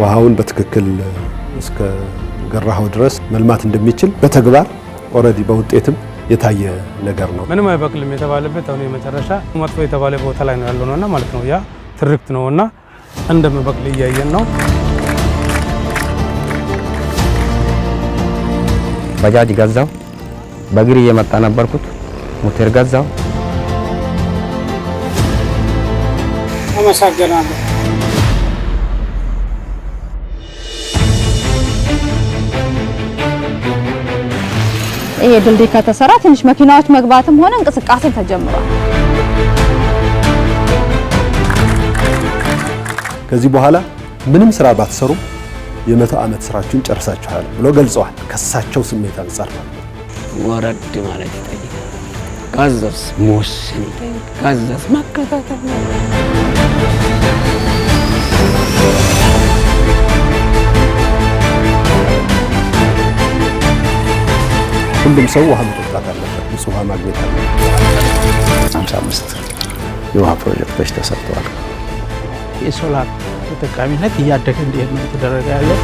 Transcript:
ውሃውን በትክክል እስከ ገራው ድረስ መልማት እንደሚችል በተግባር ኦሬዲ በውጤትም የታየ ነገር ነው። ምንም አይበቅልም የተባለበት አሁን የመጨረሻ መጥፎ የተባለ ቦታ ላይ ነው ያለውና ማለት ነው ያ ትርክት ነውና እንደምበቅል እያየን ነው። ባጃጅ ገዛው፣ በእግር እየመጣ ነበርኩት፣ ሞተር ገዛው። አመሰግናለሁ። ይሄ ድልድይ ከተሰራ ትንሽ መኪናዎች መግባትም ሆነ እንቅስቃሴ ተጀምሯል። ከዚህ በኋላ ምንም ስራ ባትሰሩ የ100 ዓመት ስራችሁን ጨርሳችኋል ብሎ ገልጸዋል። ከሳቸው ስሜት አንፃር ወረድ ማለት ይጠይቃል። ከዛስ መወሰን ይጠይቃል። ከዛስ መከታተል ነው። ሁሉም ሰው ውሃ መጠጣት አለበት፣ ንጹህ ውሃ ማግኘት አለበት። 55 የውሃ ፕሮጀክቶች ተሰርተዋል። የሶላር ተጠቃሚነት እያደገ እንዲሄድ ነው የተደረገ ያለው።